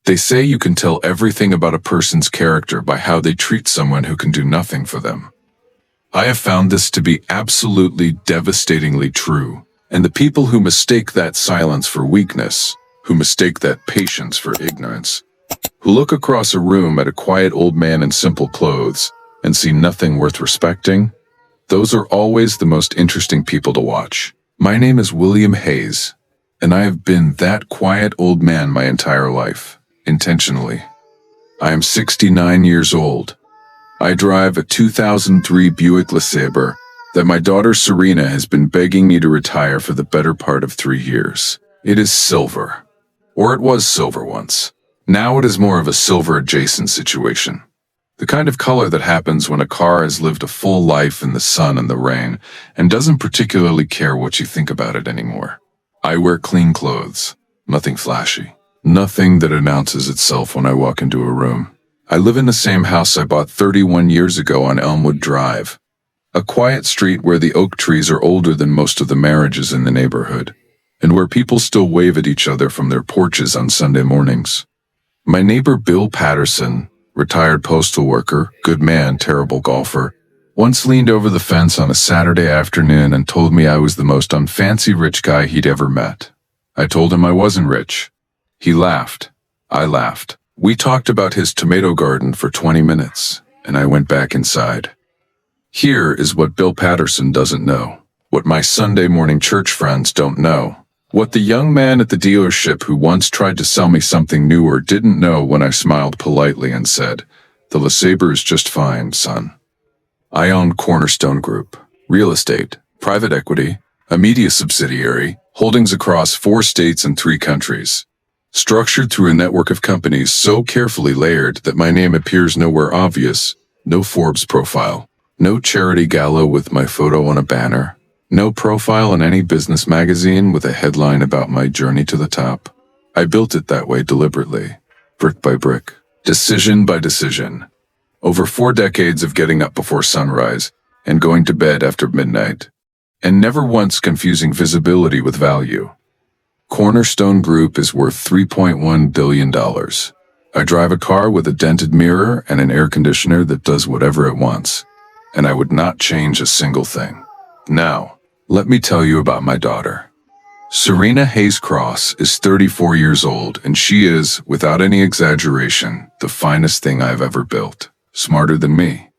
They say you can tell everything about a person's character by how they treat someone who can do nothing for them. I have found this to be absolutely devastatingly true, and the people who mistake that silence for weakness, who mistake that patience for ignorance, who look across a room at a quiet old man in simple clothes and see nothing worth respecting, those are always the most interesting people to watch. My name is William Hayes, and I have been that quiet old man my entire life, intentionally. I am 69 years old. I drive a 2003 Buick LeSabre that my daughter Serena has been begging me to retire for the better part of 3 years. It is silver. Or it was silver once. Now it is more of a silver-adjacent situation. The kind of color that happens when a car has lived a full life in the sun and the rain and doesn't particularly care what you think about it anymore. I wear clean clothes, nothing flashy, nothing that announces itself when I walk into a room. I live in the same house I bought 31 years ago on Elmwood Drive, a quiet street where the oak trees are older than most of the marriages in the neighborhood, and where people still wave at each other from their porches on Sunday mornings. My neighbor Bill Patterson, retired postal worker, good man, terrible golfer, once leaned over the fence on a Saturday afternoon and told me I was the most unfancy rich guy he'd ever met. I told him I wasn't rich. He laughed. I laughed. We talked about his tomato garden for 20 minutes, and I went back inside. Here is what Bill Patterson doesn't know, what my Sunday morning church friends don't know, what the young man at the dealership who once tried to sell me something newer didn't know when I smiled politely and said, "The LeSabre is just fine, son." I own Cornerstone Group, real estate, private equity, a media subsidiary, holdings across 4 states and 3 countries, structured through a network of companies so carefully layered that my name appears nowhere obvious, no Forbes profile, no charity gala with my photo on a banner, no profile in any business magazine with a headline about my journey to the top. I built it that way deliberately, brick by brick, decision by decision, over 4 decades of getting up before sunrise and going to bed after midnight, and never once confusing visibility with value. Cornerstone Group is worth $3.1 billion. I drive a car with a dented mirror and an air conditioner that does whatever it wants, and I would not change a single thing. Now, let me tell you about my daughter. Serena Hayes Cross is 34 years old, and she is, without any exaggeration, the finest thing I've ever built. Smarter than me,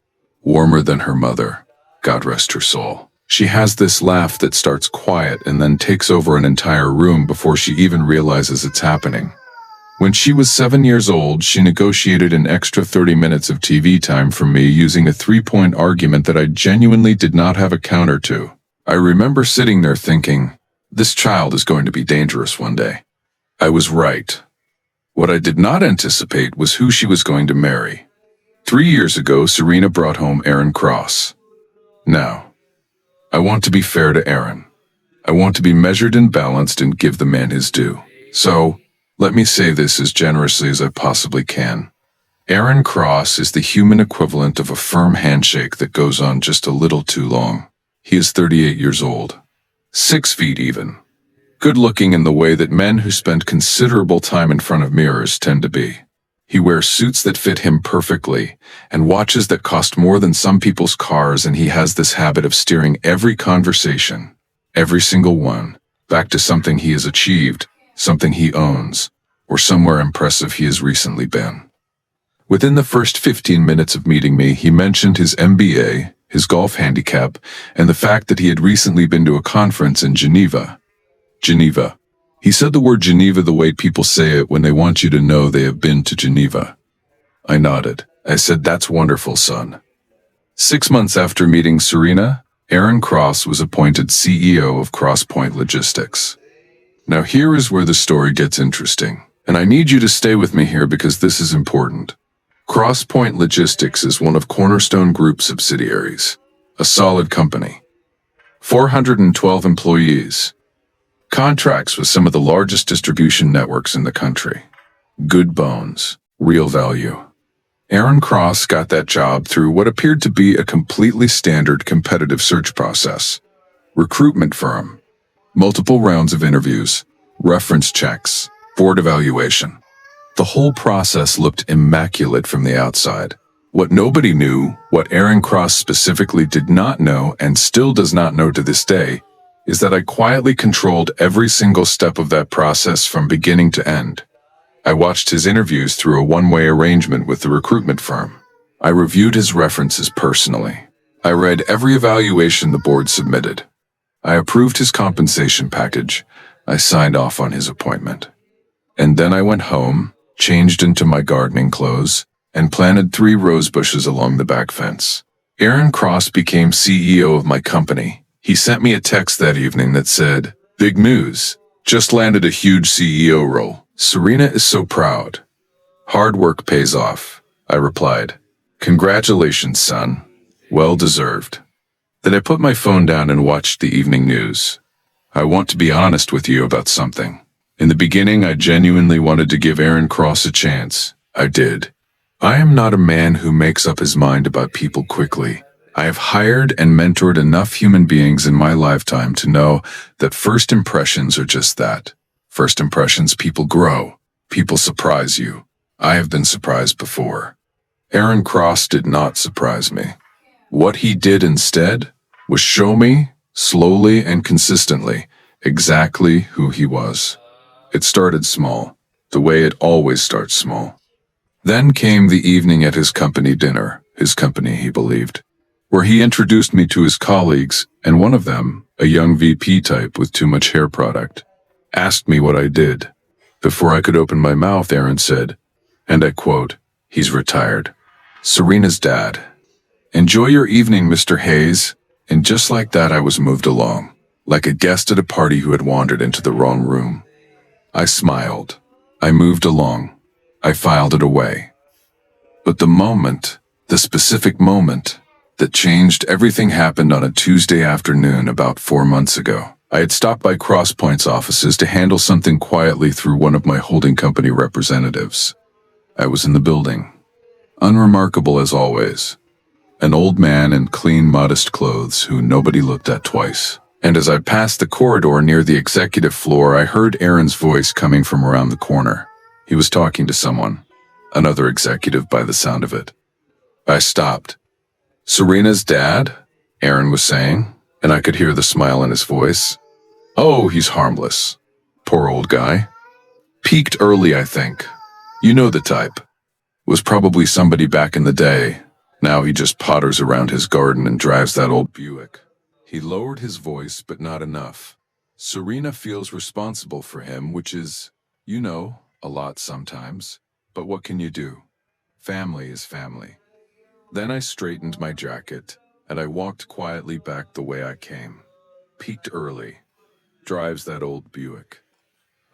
warmer than her mother, God rest her soul. She has this laugh that starts quiet and then takes over an entire room before she even realizes it's happening. When she was 7 years old, she negotiated an extra 30 minutes of TV time for me using a 3-point argument that I genuinely did not have a counter to. I remember sitting there thinking, this child is going to be dangerous one day. I was right. What I did not anticipate was who she was going to marry. 3 years ago, Serena brought home Aaron Cross. Now, I want to be fair to Aaron. I want to be measured and balanced and give the man his due. So, let me say this as generously as I possibly can. Aaron Cross is the human equivalent of a firm handshake that goes on just a little too long. He is 38 years old, 6 feet even, good-looking in the way that men who spend considerable time in front of mirrors tend to be. He wears suits that fit him perfectly and watches that cost more than some people's cars, and he has this habit of steering every conversation, every single one, back to something he has achieved, something he owns, or somewhere impressive he has recently been. Within the first 15 minutes of meeting me, he mentioned his MBA, his golf handicap, and the fact that he had recently been to a conference in Geneva. Geneva. He said the word Geneva the way people say it when they want you to know they have been to Geneva. I nodded. I said, "That's wonderful, son." 6 months after meeting Serena, Aaron Cross was appointed CEO of CrossPoint Logistics. Now here is where the story gets interesting, and I need you to stay with me here because this is important. CrossPoint Logistics is one of Cornerstone Group subsidiaries, a solid company. 412 employees. Contracts with some of the largest distribution networks in the country. Good bones, real value. Aaron Cross got that job through what appeared to be a completely standard competitive search process. Recruitment firm. Multiple rounds of interviews, reference checks, board evaluation. The whole process looked immaculate from the outside. What nobody knew, what Aaron Cross specifically did not know and still does not know to this day, is that I quietly controlled every single step of that process from beginning to end. I watched his interviews through a one-way arrangement with the recruitment firm. I reviewed his references personally. I read every evaluation the board submitted. I approved his compensation package. I signed off on his appointment. And then I went home, changed into my gardening clothes, and planted 3 rose bushes along the back fence. Aaron Cross became CEO of my company. He sent me a text that evening that said, "Big news. Just landed a huge CEO role. Serena is so proud. Hard work pays off." I replied, "Congratulations, son. Well deserved." Then I put my phone down and watched the evening news. I want to be honest with you about something. In the beginning, I genuinely wanted to give Aaron Cross a chance. I did. I am not a man who makes up his mind about people quickly. I have hired and mentored enough human beings in my lifetime to know that first impressions are just that. First impressions, people grow. People surprise you. I have been surprised before. Aaron Cross did not surprise me. What he did instead was show me, slowly and consistently, exactly who he was. It started small, the way it always starts small. Then came the evening at his company dinner, his company, he believed, where he introduced me to his colleagues, and one of them, a young VP type with too much hair product, asked me what I did. Before I could open my mouth, Aaron said, and I quote, "He's retired. Serena's dad. Enjoy your evening, Mr. Hayes." And just like that, I was moved along, like a guest at a party who had wandered into the wrong room. I smiled. I moved along. I filed it away. But the specific moment, that changed everything happened on a Tuesday afternoon about 4 months ago. I had stopped by CrossPoint's offices to handle something quietly through one of my holding company representatives. I was in the building, unremarkable as always. An old man in clean, modest clothes who nobody looked at twice. And as I passed the corridor near the executive floor, I heard Aaron's voice coming from around the corner. He was talking to someone, another executive by the sound of it. I stopped. "Serena's dad?" Aaron was saying, and I could hear the smile in his voice. "Oh, he's harmless. Poor old guy. Peaked early, I think. You know the type. Was probably somebody back in the day. Now he just potters around his garden and drives that old Buick." He lowered his voice, but not enough. "Serena feels responsible for him, which is, a lot sometimes. But what can you do? Family is family." Then I straightened my jacket, and I walked quietly back the way I came. Peaked early. Drives that old Buick.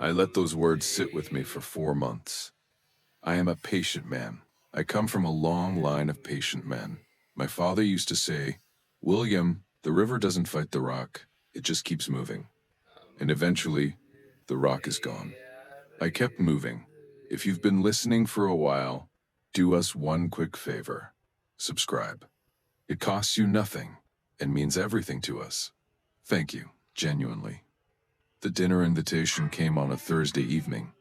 I let those words sit with me for 4 months. I am a patient man. I come from a long line of patient men. My father used to say, "William, the river doesn't fight the rock. It just keeps moving." And eventually, the rock is gone. I kept moving. If you've been listening for a while, do us one quick favor. Subscribe. It costs you nothing and means everything to us. Thank you, genuinely. The dinner invitation came on a Thursday evening.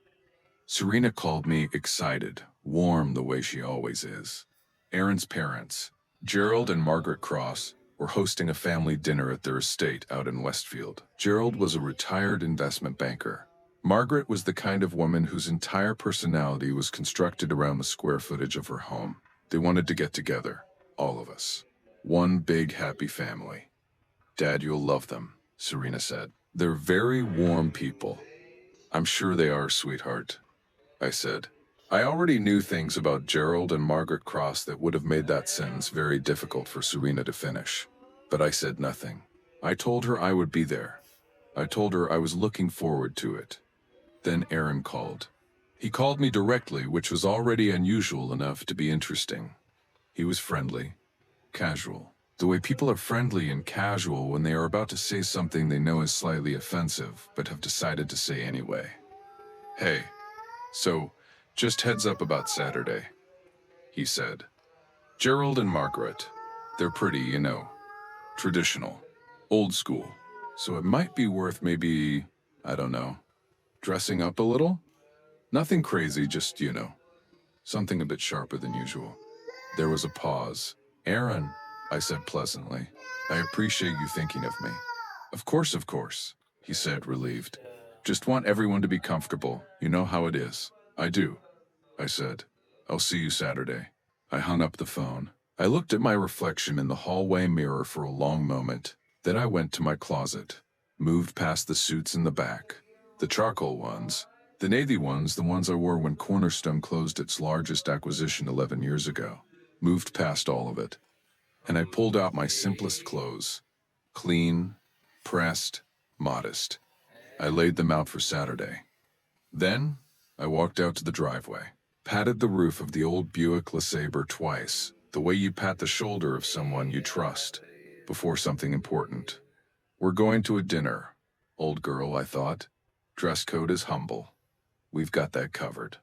Serena called me excited, warm the way she always is. Aaron's parents, Gerald and Margaret Cross, were hosting a family dinner at their estate out in Westfield. Gerald was a retired investment banker. Margaret was the kind of woman whose entire personality was constructed around the square footage of her home. They wanted to get together, all of us. One big happy family. "Dad, you'll love them," Serena said. "They're very warm people." "I'm sure they are, sweetheart," I said. I already knew things about Gerald and Margaret Cross that would have made that sentence very difficult for Serena to finish. But I said nothing. I told her I would be there. I told her I was looking forward to it. Then Aaron called. He called me directly, which was already unusual enough to be interesting. He was friendly, casual. The way people are friendly and casual when they are about to say something they know is slightly offensive, but have decided to say anyway. "Hey, so, just heads up about Saturday," he said. "Gerald and Margaret, they're pretty, traditional, old school. So it might be worth maybe, I don't know, dressing up a little? Nothing crazy, just, something a bit sharper than usual. There was a pause. Aaron, I said pleasantly, I appreciate you thinking of me. Of course, he said, relieved. Just want everyone to be comfortable. You know how it is. I do, I said. I'll see you Saturday. I hung up the phone. I looked at my reflection in the hallway mirror for a long moment. Then I went to my closet, moved past the suits in the back, the charcoal ones, the navy ones, the ones I wore when Cornerstone closed its largest acquisition 11 years ago. Moved past all of it. And I pulled out my simplest clothes. Clean, pressed, modest. I laid them out for Saturday. Then, I walked out to the driveway, patted the roof of the old Buick LeSabre twice, the way you pat the shoulder of someone you trust, before something important. We're going to a dinner. Old girl, I thought. Dress code is humble. We've got that covered.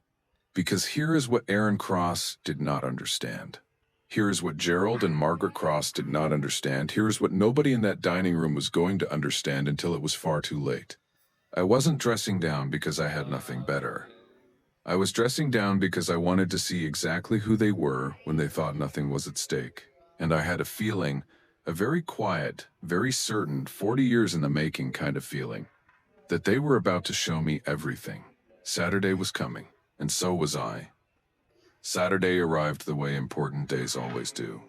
Because here is what Aaron Cross did not understand. Here is what Gerald and Margaret Cross did not understand. Here is what nobody in that dining room was going to understand until it was far too late. I wasn't dressing down because I had nothing better. I was dressing down because I wanted to see exactly who they were when they thought nothing was at stake. And I had a feeling, a very quiet, very certain, 40 years in the making kind of feeling, that they were about to show me everything. Saturday was coming, and so was I. Saturday arrived the way important days always do.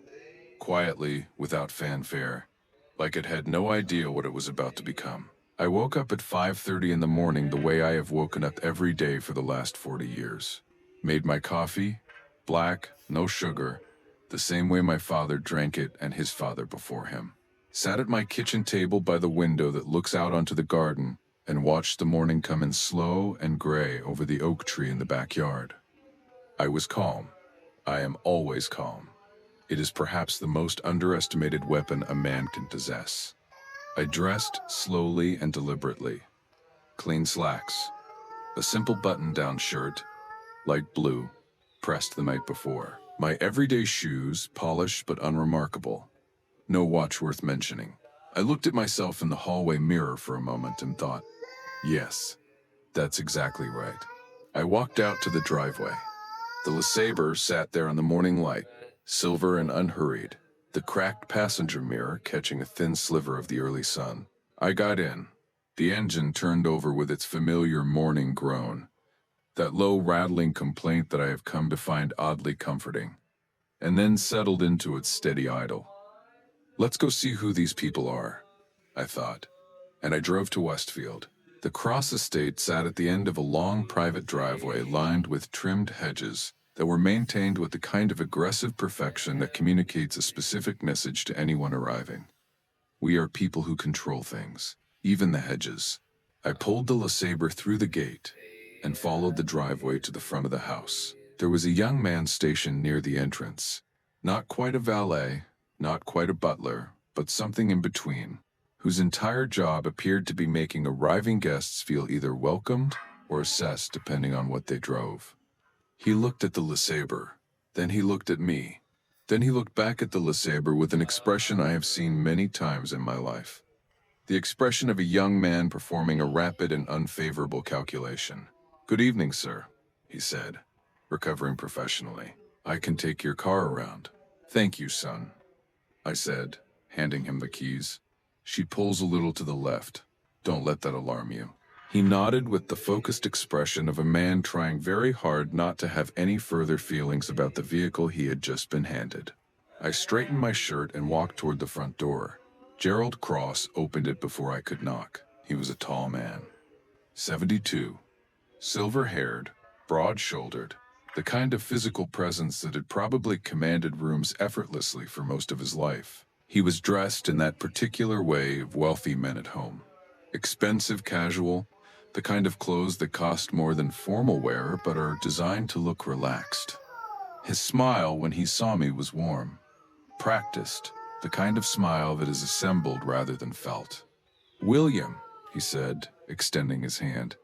Quietly, without fanfare, like it had no idea what it was about to become. I woke up at 5:30 in the morning the way I have woken up every day for the last 40 years. Made my coffee, black, no sugar, the same way my father drank it and his father before him. Sat at my kitchen table by the window that looks out onto the garden and watched the morning come in slow and gray over the oak tree in the backyard. I was calm. I am always calm. It is perhaps the most underestimated weapon a man can possess. I dressed slowly and deliberately. Clean slacks, a simple button-down shirt, light blue, pressed the night before. My everyday shoes, polished but unremarkable. No watch worth mentioning. I looked at myself in the hallway mirror for a moment and thought, yes, that's exactly right. I walked out to the driveway. The LeSabre sat there in the morning light, silver and unhurried, the cracked passenger mirror catching a thin sliver of the early sun. I got in. The engine turned over with its familiar morning groan, that low rattling complaint that I have come to find oddly comforting, and then settled into its steady idle. Let's go see who these people are, I thought, and I drove to Westfield. The Cross estate sat at the end of a long private driveway lined with trimmed hedges that were maintained with the kind of aggressive perfection that communicates a specific message to anyone arriving. We are people who control things, even the hedges. I pulled the LeSabre through the gate and followed the driveway to the front of the house. There was a young man stationed near the entrance. Not quite a valet, not quite a butler, but something in between, whose entire job appeared to be making arriving guests feel either welcomed or assessed depending on what they drove. He looked at the LeSabre, then he looked at me, then he looked back at the LeSabre with an expression I have seen many times in my life. The expression of a young man performing a rapid and unfavorable calculation. "Good evening, sir," he said, recovering professionally. "I can take your car around." "Thank you, son," I said, handing him the keys. "She pulls a little to the left. Don't let that alarm you." He nodded with the focused expression of a man trying very hard not to have any further feelings about the vehicle he had just been handed. I straightened my shirt and walked toward the front door. Gerald Cross opened it before I could knock. He was a tall man. 72. Silver-haired, broad-shouldered, the kind of physical presence that had probably commanded rooms effortlessly for most of his life. He was dressed in that particular way of wealthy men at home. Expensive casual, the kind of clothes that cost more than formal wear but are designed to look relaxed. His smile when he saw me was warm, practiced, the kind of smile that is assembled rather than felt. "William," he said, extending his hand.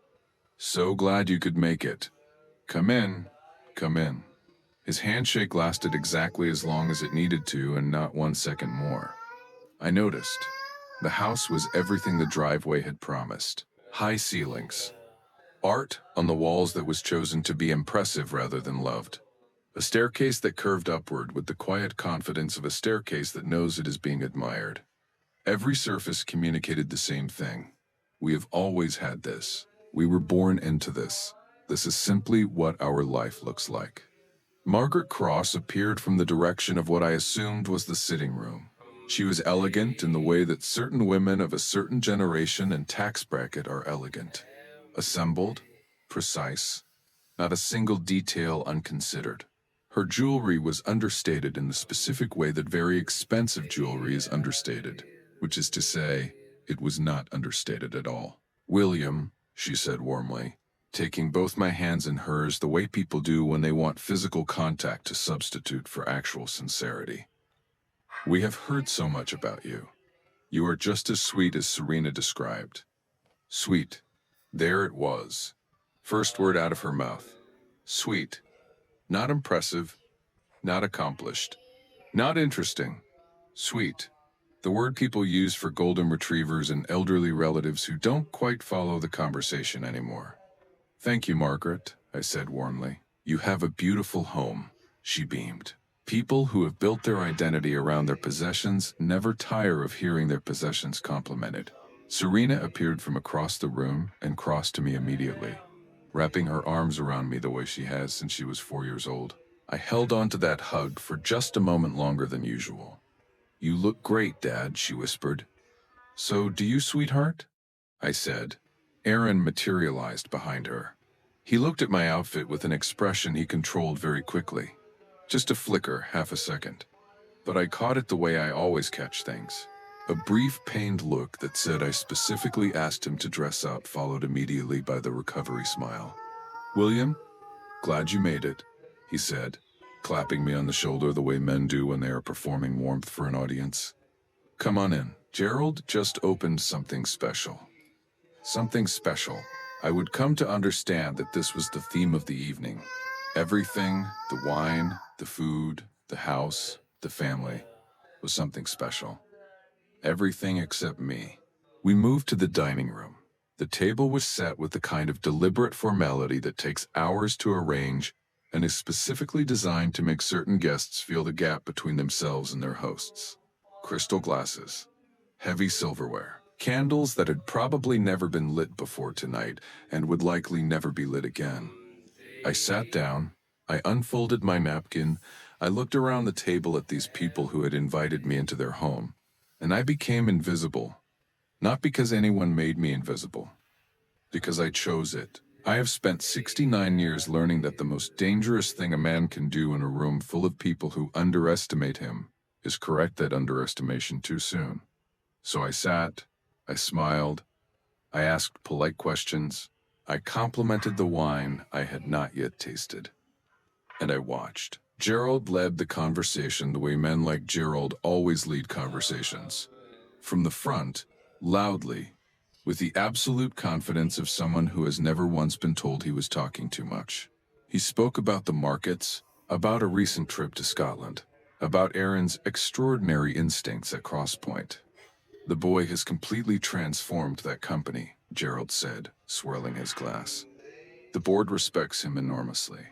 "So glad you could make it. Come in, come in." His handshake lasted exactly as long as it needed to and not 1 second more. I noticed. The house was everything the driveway had promised. High ceilings, Art on the walls that was chosen to be impressive rather than loved. A staircase that curved upward with the quiet confidence of a staircase that knows it is being admired. Every surface communicated the same thing. We have always had this. We were born into this. This is simply what our life looks like. Margaret Cross appeared from the direction of what I assumed was the sitting room. She was elegant in the way that certain women of a certain generation and tax bracket are elegant. Assembled, precise, not a single detail unconsidered. Her jewelry was understated in the specific way that very expensive jewelry is understated, which is to say, it was not understated at all. "William," she said warmly, taking both my hands in hers the way people do when they want physical contact to substitute for actual sincerity. "We have heard so much about you. You are just as sweet as Serena described." Sweet. There it was. First word out of her mouth. Sweet. Not impressive. Not accomplished. Not interesting. Sweet. The word people use for golden retrievers and elderly relatives who don't quite follow the conversation anymore. "Thank you, Margaret," I said warmly. "You have a beautiful home," she beamed. People who have built their identity around their possessions never tire of hearing their possessions complimented. Serena appeared from across the room and crossed to me immediately, wrapping her arms around me the way she has since she was 4 years old. I held on to that hug for just a moment longer than usual. "You look great, Dad," she whispered. "So do you, sweetheart?" I said. Aaron materialized behind her. He looked at my outfit with an expression he controlled very quickly. Just a flicker, half a second. But I caught it the way I always catch things. A brief, pained look that said I specifically asked him to dress up, followed immediately by the recovery smile. "William, glad you made it," he said, clapping me on the shoulder the way men do when they are performing warmth for an audience. "Come on in. Gerald just opened something special." Something special. I would come to understand that this was the theme of the evening. Everything, the wine, the food, the house, the family, was something special. Everything except me. We moved to the dining room. The table was set with the kind of deliberate formality that takes hours to arrange and is specifically designed to make certain guests feel the gap between themselves and their hosts. Crystal glasses, heavy silverware, candles that had probably never been lit before tonight and would likely never be lit again. I sat down, I unfolded my napkin, I looked around the table at these people who had invited me into their home, and I became invisible. Not because anyone made me invisible, because I chose it. I have spent 69 years learning that the most dangerous thing a man can do in a room full of people who underestimate him is correct that underestimation too soon. So I sat, I smiled, I asked polite questions, I complimented the wine I had not yet tasted, and I watched. Gerald led the conversation the way men like Gerald always lead conversations. From the front, loudly, with the absolute confidence of someone who has never once been told he was talking too much. He spoke about the markets, about a recent trip to Scotland, about Aaron's extraordinary instincts at Crosspoint. "The boy has completely transformed that company," Gerald said, swirling his glass. "The board respects him enormously.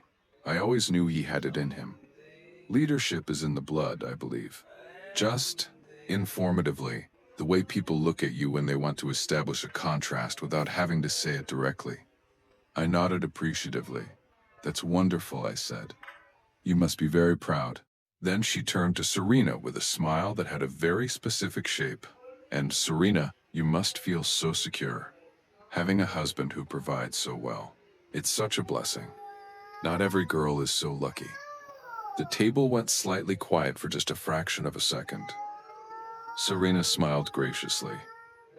I always knew he had it in him. Leadership is in the blood, I believe. Just, informatively, the way people look at you when they want to establish a contrast without having to say it directly." I nodded appreciatively. "That's wonderful," I said. "You must be very proud." Then she turned to Serena with a smile that had a very specific shape. "And Serena, you must feel so secure, having a husband who provides so well. It's such a blessing. Not every girl is so lucky." The table went slightly quiet for just a fraction of a second. Serena smiled graciously,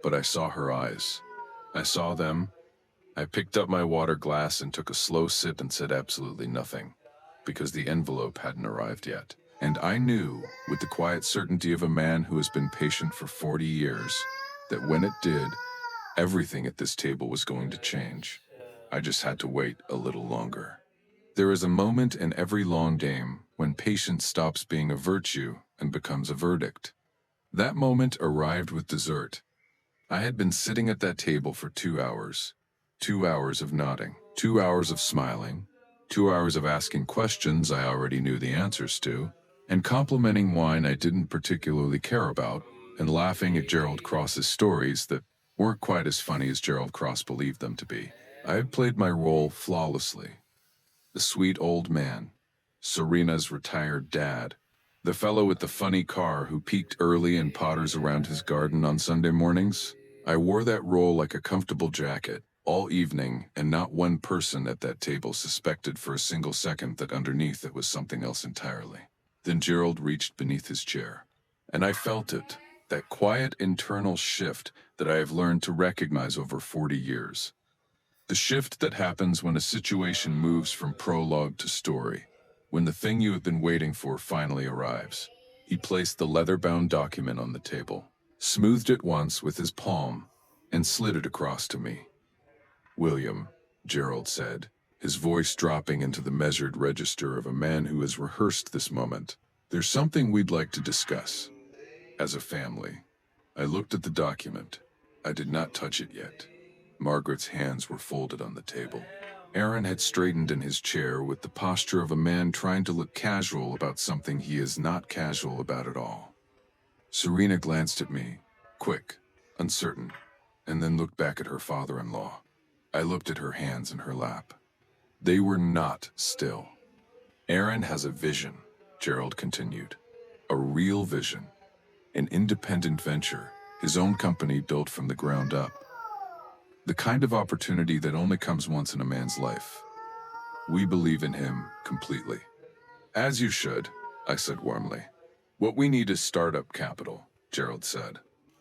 but I saw her eyes. I saw them. I picked up my water glass and took a slow sip and said absolutely nothing, because the envelope hadn't arrived yet. And I knew, with the quiet certainty of a man who has been patient for 40 years, that when it did, everything at this table was going to change. I just had to wait a little longer. There is a moment in every long game when patience stops being a virtue and becomes a verdict. That moment arrived with dessert. I had been sitting at that table for 2 hours. 2 hours of nodding, 2 hours of smiling, 2 hours of asking questions I already knew the answers to, and complimenting wine I didn't particularly care about, and laughing at Gerald Cross's stories that weren't quite as funny as Gerald Cross believed them to be. I had played my role flawlessly. The sweet old man, Serena's retired dad, the fellow with the funny car who peeked early and potters around his garden on Sunday mornings. I wore that role like a comfortable jacket all evening, and not one person at that table suspected for a single second that underneath it was something else entirely. Then Gerald reached beneath his chair, and I felt it, that quiet internal shift that I have learned to recognize over 40 years. The shift that happens when a situation moves from prologue to story, when the thing you have been waiting for finally arrives. He placed the leather-bound document on the table, smoothed it once with his palm, and slid it across to me. "William," Gerald said, his voice dropping into the measured register of a man who has rehearsed this moment, "there's something we'd like to discuss. As a family." I looked at the document. I did not touch it yet. Margaret's hands were folded on the table. Aaron had straightened in his chair with the posture of a man trying to look casual about something he is not casual about at all. Serena glanced at me, quick, uncertain, and then looked back at her father-in-law. I looked at her hands in her lap. They were not still. "Aaron has a vision," Gerald continued. "A real vision. An independent venture, his own company built from the ground up. The kind of opportunity that only comes once in a man's life. We believe in him completely." "As you should," I said warmly. "What we need is startup capital," Gerald said.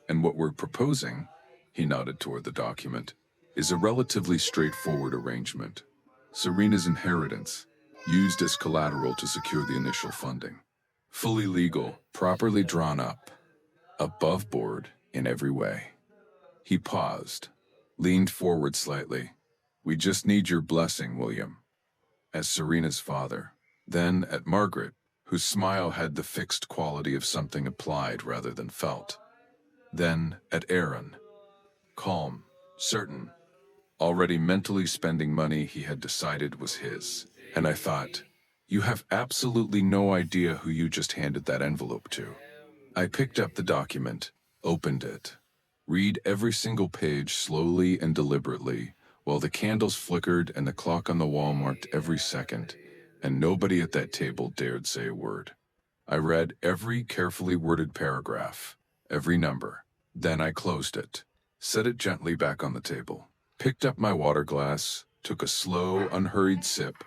"And what we're proposing," he nodded toward the document, "is a relatively straightforward arrangement. Serena's inheritance, used as collateral to secure the initial funding. Fully legal, properly drawn up, above board in every way." He paused, leaned forward slightly. "We just need your blessing, William." As Serena's father, then at Margaret, whose smile had the fixed quality of something applied rather than felt. Then at Aaron, calm, certain, already mentally spending money he had decided was his. And I thought, you have absolutely no idea who you just handed that envelope to. I picked up the document, opened it. Read every single page slowly and deliberately, while the candles flickered and the clock on the wall marked every second, and nobody at that table dared say a word. I read every carefully worded paragraph, every number. Then I closed it, set it gently back on the table, picked up my water glass, took a slow, unhurried sip,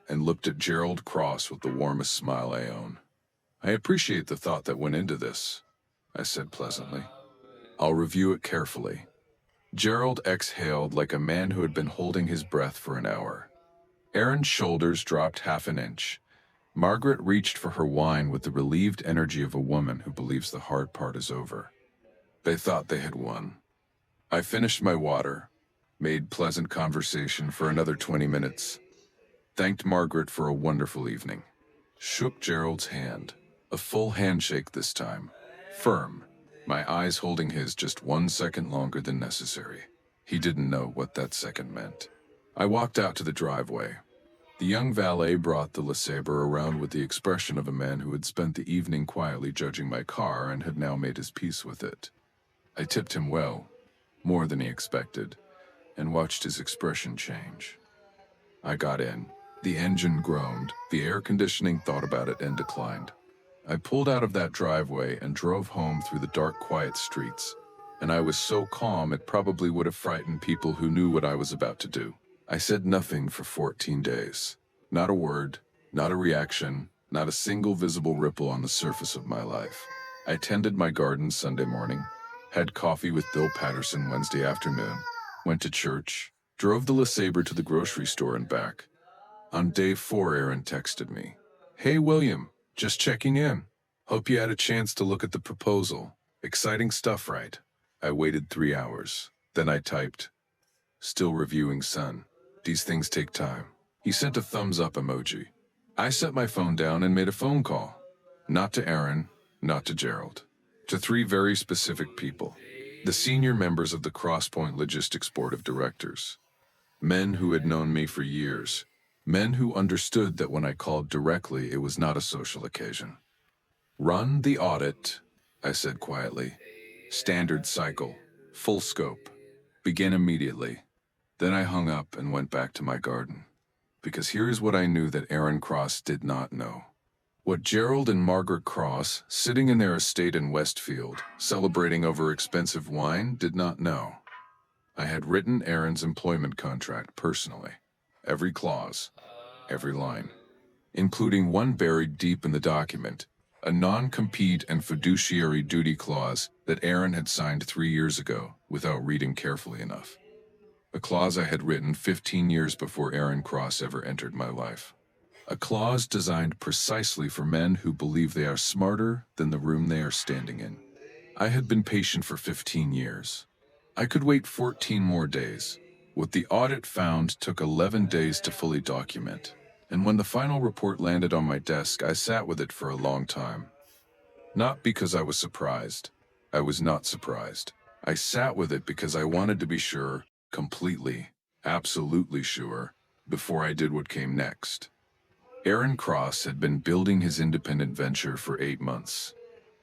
and looked at Gerald Cross with the warmest smile I own. "I appreciate the thought that went into this," I said pleasantly. "I'll review it carefully." Gerald exhaled like a man who had been holding his breath for an hour. Aaron's shoulders dropped half an inch. Margaret reached for her wine with the relieved energy of a woman who believes the hard part is over. They thought they had won. I finished my water, made pleasant conversation for another 20 minutes, thanked Margaret for a wonderful evening, shook Gerald's hand, a full handshake this time, firm, my eyes holding his just 1 second longer than necessary. He didn't know what that second meant. I walked out to the driveway. The young valet brought the LeSabre around with the expression of a man who had spent the evening quietly judging my car and had now made his peace with it. I tipped him well, more than he expected, and watched his expression change. I got in. The engine groaned, the air conditioning thought about it and declined. I pulled out of that driveway and drove home through the dark, quiet streets, and I was so calm it probably would have frightened people who knew what I was about to do. I said nothing for 14 days. Not a word, not a reaction, not a single visible ripple on the surface of my life. I tended my garden Sunday morning, had coffee with Bill Patterson Wednesday afternoon, went to church, drove the LeSabre to the grocery store and back. On day 4, Aaron texted me. "Hey, William, just checking in. Hope you had a chance to look at the proposal. Exciting stuff, right?" I waited 3 hours. Then I typed, "Still reviewing, son. These things take time." He sent a thumbs up emoji. I set my phone down and made a phone call. Not to Aaron, not to Gerald. To 3 very specific people. The senior members of the Crosspoint Logistics Board of Directors. Men who had known me for years. Men who understood that when I called directly, it was not a social occasion. "Run the audit," I said quietly. "Standard cycle. Full scope. Begin immediately." Then I hung up and went back to my garden. Because here is what I knew that Aaron Cross did not know. What Gerald and Margaret Cross, sitting in their estate in Westfield, celebrating over expensive wine, did not know. I had written Aaron's employment contract personally. Every clause, every line, including one buried deep in the document, a non-compete and fiduciary duty clause that Aaron had signed 3 years ago without reading carefully enough. A clause I had written 15 years before Aaron Cross ever entered my life. A clause designed precisely for men who believe they are smarter than the room they are standing in. I had been patient for 15 years. I could wait 14 more days. What the audit found took 11 days to fully document. And when the final report landed on my desk, I sat with it for a long time. Not because I was surprised. I was not surprised. I sat with it because I wanted to be sure, completely, absolutely sure, before I did what came next. Aaron Cross had been building his independent venture for 8 months.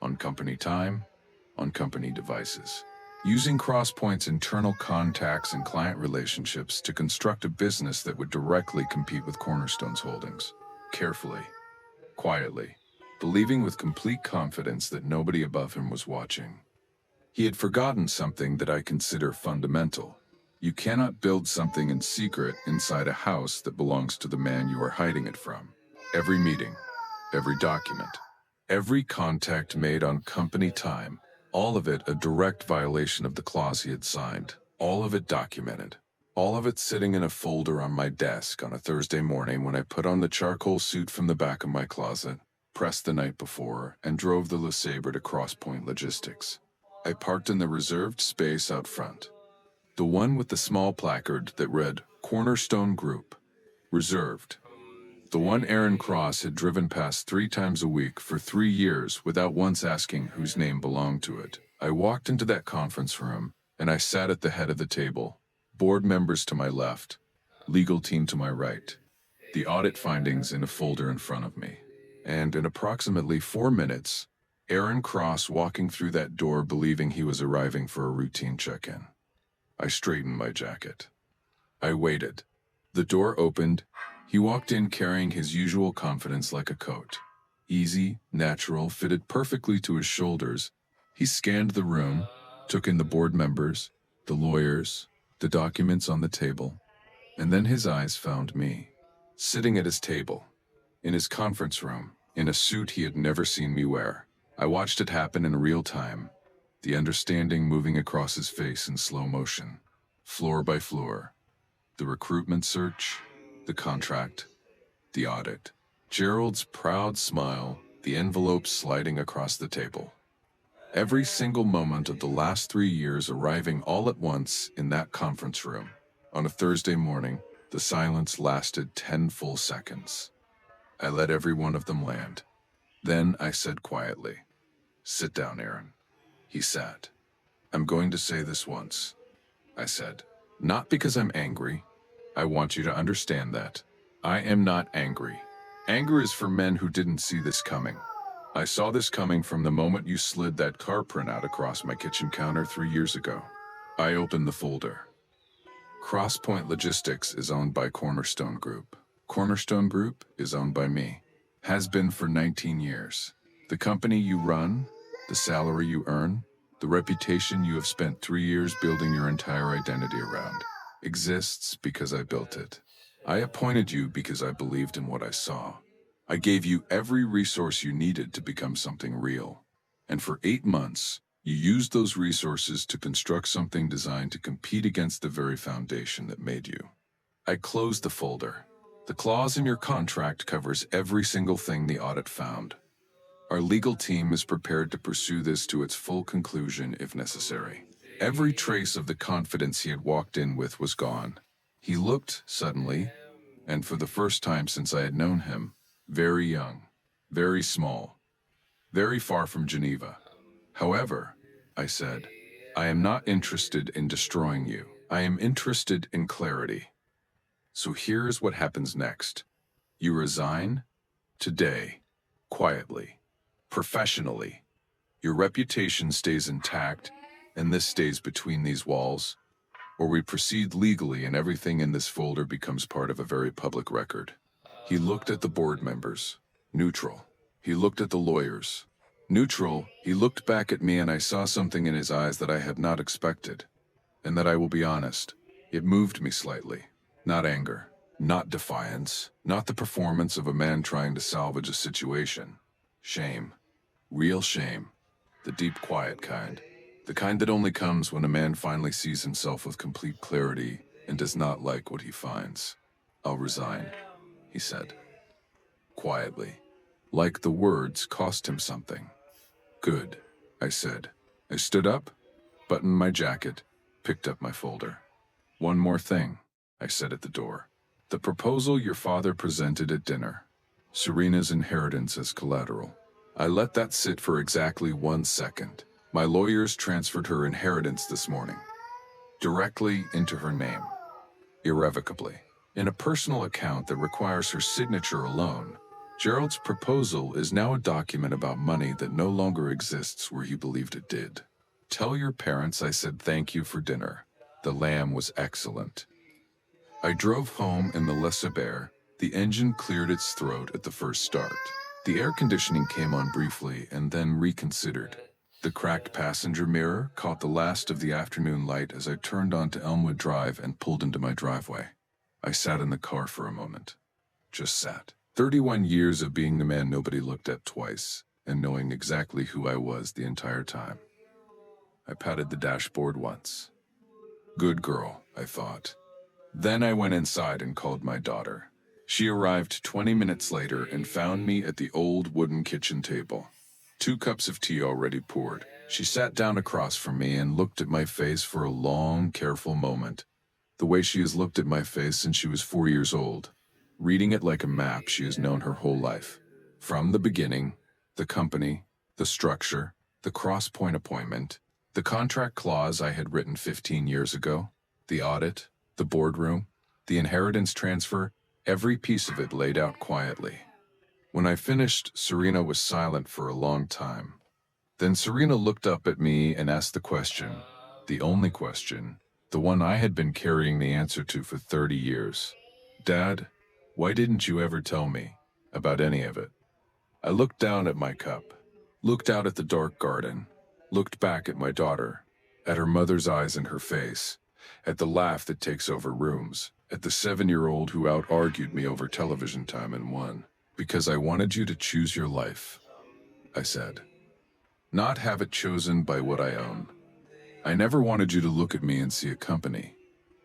On company time, on company devices. Using CrossPoint's internal contacts and client relationships to construct a business that would directly compete with Cornerstone's holdings. Carefully, quietly, believing with complete confidence that nobody above him was watching. He had forgotten something that I consider fundamental. You cannot build something in secret inside a house that belongs to the man you are hiding it from. Every meeting, every document, every contact made on company time, all of it a direct violation of the clause he had signed, all of it documented, all of it sitting in a folder on my desk on a Thursday morning when I put on the charcoal suit from the back of my closet, pressed the night before, and drove the LeSabre to CrossPoint Logistics. I parked in the reserved space out front. The one with the small placard that read, "Cornerstone Group, Reserved." The one Aaron Cross had driven past 3 times a week for 3 years without once asking whose name belonged to it. I walked into that conference room, and I sat at the head of the table, board members to my left, legal team to my right, the audit findings in a folder in front of me. And in approximately 4 minutes, Aaron Cross walking through that door believing he was arriving for a routine check-in. I straightened my jacket. I waited. The door opened. He walked in carrying his usual confidence like a coat. Easy, natural, fitted perfectly to his shoulders. He scanned the room, took in the board members, the lawyers, the documents on the table, and then his eyes found me, sitting at his table, in his conference room, in a suit he had never seen me wear. I watched it happen in real time, the understanding moving across his face in slow motion, floor by floor. The recruitment search, the contract, the audit. Gerald's proud smile, the envelope sliding across the table. Every single moment of the last 3 years arriving all at once in that conference room. On a Thursday morning, the silence lasted 10 full seconds. I let every one of them land. Then I said quietly, "Sit down, Aaron." He sat. "I'm going to say this once," I said. "Not because I'm angry. I want you to understand that. I am not angry. Anger is for men who didn't see this coming. I saw this coming from the moment you slid that car printout across my kitchen counter 3 years ago." I opened the folder. CrossPoint Logistics is owned by Cornerstone Group. Cornerstone Group is owned by me. Has been for 19 years. The company you run, the salary you earn, the reputation you have spent 3 years building your entire identity around, exists because I built it. I appointed you because I believed in what I saw. I gave you every resource you needed to become something real. And for 8 months, you used those resources to construct something designed to compete against the very foundation that made you. I closed the folder. The clause in your contract covers every single thing the audit found. Our legal team is prepared to pursue this to its full conclusion if necessary. Every trace of the confidence he had walked in with was gone. He looked, suddenly, and for the first time since I had known him, very young, very small, very far from Geneva. "However," I said, "I am not interested in destroying you. I am interested in clarity. So here's what happens next. You resign today, quietly, professionally. Your reputation stays intact, and this stays between these walls, or we proceed legally and everything in this folder becomes part of a very public record. He looked at the board members. Neutral. He looked at the lawyers. Neutral. He looked back at me and I saw something in his eyes that I had not expected. And that I will be honest, it moved me slightly. Not anger. Not defiance. Not the performance of a man trying to salvage a situation. Shame. Real shame. The deep, quiet kind. The kind that only comes when a man finally sees himself with complete clarity and does not like what he finds. I'll resign, he said. Quietly. Like the words cost him something. Good, I said. I stood up, buttoned my jacket, picked up my folder. One more thing, I said at the door. The proposal your father presented at dinner. Serena's inheritance as collateral. I let that sit for exactly 1 second. My lawyers transferred her inheritance this morning. Directly into her name. Irrevocably. In a personal account that requires her signature alone. Gerald's proposal is now a document about money that no longer exists where he believed it did. Tell your parents I said thank you for dinner. The lamb was excellent. I drove home in the Le Saber. The engine cleared its throat at the first start. The air conditioning came on briefly and then reconsidered. The cracked passenger mirror caught the last of the afternoon light as I turned onto Elmwood Drive and pulled into my driveway. I sat in the car for a moment. Just sat. 31 years of being the man nobody looked at twice, and knowing exactly who I was the entire time. I patted the dashboard once. Good girl, I thought. Then I went inside and called my daughter. She arrived 20 minutes later and found me at the old wooden kitchen table. 2 cups of tea already poured. She sat down across from me and looked at my face for a long, careful moment. The way she has looked at my face since she was 4 years old. Reading it like a map she has known her whole life. From the beginning, the company, the structure, the cross-point appointment, the contract clause I had written 15 years ago, the audit, the boardroom, the inheritance transfer, every piece of it laid out quietly. When I finished, Serena was silent for a long time. Then Serena looked up at me and asked the question, the only question, the one I had been carrying the answer to for 30 years. Dad, why didn't you ever tell me about any of it? I looked down at my cup, looked out at the dark garden, looked back at my daughter, at her mother's eyes and her face, at the laugh that takes over rooms, at the 7-year-old who out-argued me over television time and won. Because I wanted you to choose your life, I said. Not have it chosen by what I own. I never wanted you to look at me and see a company.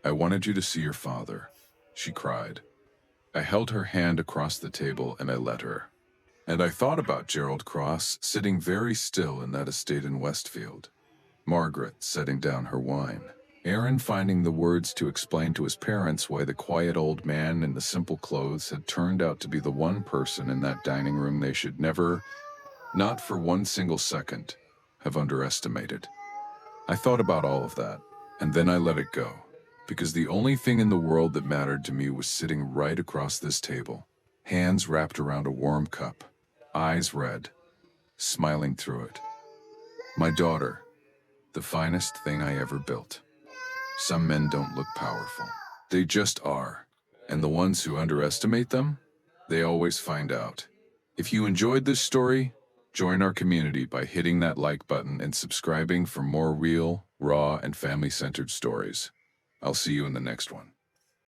I wanted you to see your father. She cried. I held her hand across the table and I let her. And I thought about Gerald Cross sitting very still in that estate in Westfield. Margaret setting down her wine. Aaron finding the words to explain to his parents why the quiet old man in the simple clothes had turned out to be the one person in that dining room they should never, not for 1 single second, have underestimated. I thought about all of that, and then I let it go, because the only thing in the world that mattered to me was sitting right across this table, hands wrapped around a warm cup, eyes red, smiling through it. My daughter, the finest thing I ever built. Some men don't look powerful. They just are. And the ones who underestimate them, they always find out. If you enjoyed this story, join our community by hitting that like button and subscribing for more real, raw, and family-centered stories. I'll see you in the next one.